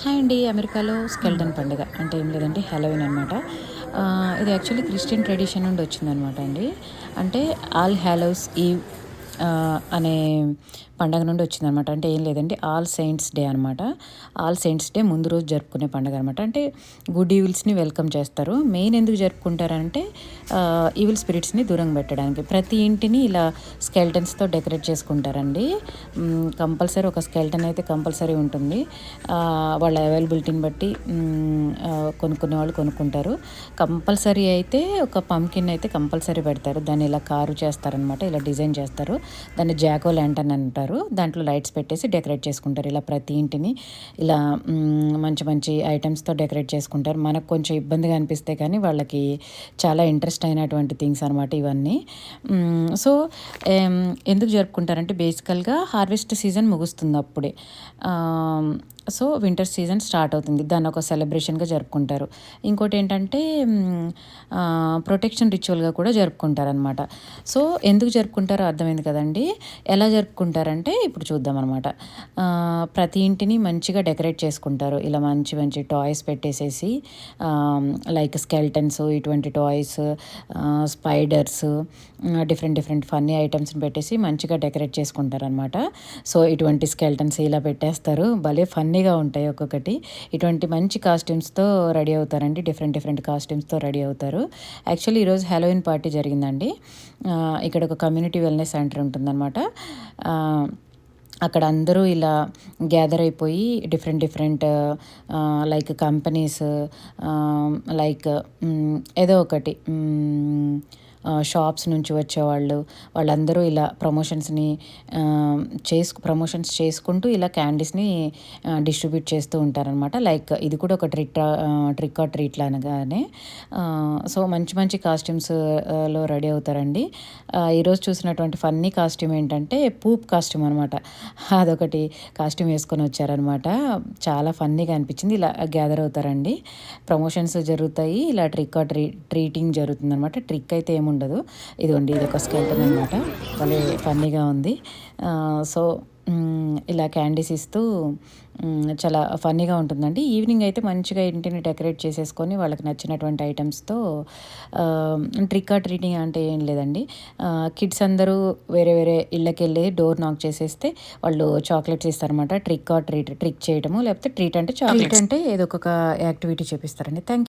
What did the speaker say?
Hi అండి. అమెరికాలో skeleton పండుగ అంటే ఏం లేదండి, హాలోవీన్ అనమాట. ఇది యాక్చువల్లీ క్రిస్టియన్ ట్రెడిషన్ నుండి వచ్చిందనమాట అండి. అంటే ఆల్ హాలోస్ ఈవ్ అనే పండగ నుండి వచ్చిందనమాట. అంటే ఏం లేదండి, ఆల్ సెయింట్స్ డే అనమాట. ఆల్ సెయింట్స్ డే ముందు రోజు జరుపుకునే పండుగ అనమాట. అంటే గుడ్ ఈవిల్స్ని వెల్కమ్ చేస్తారు. మెయిన్ ఎందుకు జరుపుకుంటారంటే ఈవిల్ స్పిరిట్స్ని దూరంగా పెట్టడానికి. ప్రతి ఇంటిని ఇలా స్కెల్టన్స్తో డెకరేట్ చేసుకుంటారండి. కంపల్సరీ ఒక స్కెల్టన్ అయితే కంపల్సరీ ఉంటుంది. వాళ్ళ అవైలబిలిటీని బట్టి కొనుక్కునే వాళ్ళు కొనుక్కుంటారు. కంపల్సరీ అయితే ఒక పంకిన్ అయితే కంపల్సరీ పెడతారు. దాన్ని ఇలా కారు చేస్తారనమాట, ఇలా డిజైన్ చేస్తారు. దాన్ని జాకో ల్యాంటర్న్ అంటారు. దాంట్లో లైట్స్ పెట్టేసి డెకరేట్ చేసుకుంటారు. ఇలా ప్రతి ఇంటిని ఇలా మంచి మంచి ఐటమ్స్తో డెకరేట్ చేసుకుంటారు. మనకు కొంచెం ఇబ్బందిగా అనిపిస్తే కానీ వాళ్ళకి చాలా ఇంట్రెస్ట్ అయినటువంటి థింగ్స్ అనమాట ఇవన్నీ. సో ఎందుకు జరుపుకుంటారంటే బేసికల్గా హార్వెస్ట్ సీజన్ ముగుస్తుంది అప్పుడే. సో వింటర్ సీజన్ స్టార్ట్ అవుతుంది. దాన్ని ఒక సెలబ్రేషన్గా జరుపుకుంటారు. ఇంకోటి ఏంటంటే ప్రొటెక్షన్ రిచువల్గా కూడా జరుపుకుంటారనమాట. సో ఎందుకు జరుపుకుంటారో అర్థమైంది కదండి. ఎలా జరుపుకుంటారంటే ఇప్పుడు చూద్దాం అనమాట. ప్రతి ఇంటిని మంచిగా డెకరేట్ చేసుకుంటారు. ఇలా మంచి మంచి టాయ్స్ పెట్టేసేసి, లైక్ స్కెల్టన్స్, ఇటువంటి toys, spiders, different different funny ఐటమ్స్ని పెట్టేసి మంచిగా డెకరేట్ చేసుకుంటారనమాట. సో ఇటువంటి స్కెల్టన్స్ ఇలా పెట్టేస్తారు. భలే ఫన్నీగా ఉంటాయి ఒక్కొక్కటి. ఇటువంటి మంచి కాస్ట్యూమ్స్తో రెడీ అవుతారండి. డిఫరెంట్ డిఫరెంట్ కాస్ట్యూమ్స్తో రెడీ అవుతారు. యాక్చువల్లీ ఈరోజు హాలోవీన్ పార్టీ జరిగిందండి. ఇక్కడ ఒక కమ్యూనిటీ వెల్నెస్ సెంటర్ ఉంటుందన్నమాట. అక్కడ అందరూ ఇలా గ్యాదర్ అయిపోయి different different like companies, like ఏదో ఒకటి షాప్స్ నుంచి వచ్చేవాళ్ళు, వాళ్ళందరూ ఇలా ప్రమోషన్స్ చేసుకుంటూ ఇలా క్యాండీస్ని డిస్ట్రిబ్యూట్ చేస్తూ ఉంటారనమాట. లైక్ ఇది కూడా ఒక ట్రిక్ ఆర్ ట్రీట్ లాగానే. సో మంచి మంచి కాస్ట్యూమ్స్లో రెడీ అవుతారండి. ఈరోజు చూసినటువంటి ఫన్నీ కాస్ట్యూమ్ ఏంటంటే పూప్ కాస్ట్యూమ్ అనమాట. అదొకటి కాస్ట్యూమ్ వేసుకొని వచ్చారనమాట. చాలా ఫన్నీగా అనిపించింది. ఇలా గ్యాదర్ అవుతారండి, ప్రమోషన్స్ జరుగుతాయి, ఇలా ట్రిక్ ఆర్ ట్రీటింగ్ జరుగుతుంది అనమాట. ట్రిక్ అయితే ఏముండదు. ఇదిగోండి, ఇది ఒక స్కెల్టన్ అనమాట. భలే ఫన్నీగా ఉంది. సో ఇలా క్యాండీస్ ఇస్తూ చాలా ఫన్నీగా ఉంటుందండి. ఈవినింగ్ అయితే మంచిగా ఇంటిని డెకరేట్ చేసేసుకొని వాళ్ళకి నచ్చినటువంటి ఐటమ్స్తో ట్రిక్ ఆర్ ట్రీటింగ్ అంటే ఏం లేదండి. కిడ్స్ అందరూ వేరే వేరే ఇళ్ళకి వెళ్ళి డోర్ నాక్ చేసేస్తే వాళ్ళు చాక్లెట్స్ ఇస్తారనమాట. ట్రిక్ ఆర్ ట్రీట్, ట్రిక్ చేయడము, లేకపోతే ట్రీట్ అంటే చాక్లెట్ అంటే ఏదో ఒక యాక్టివిటీ చేపిస్తారండి. థ్యాంక్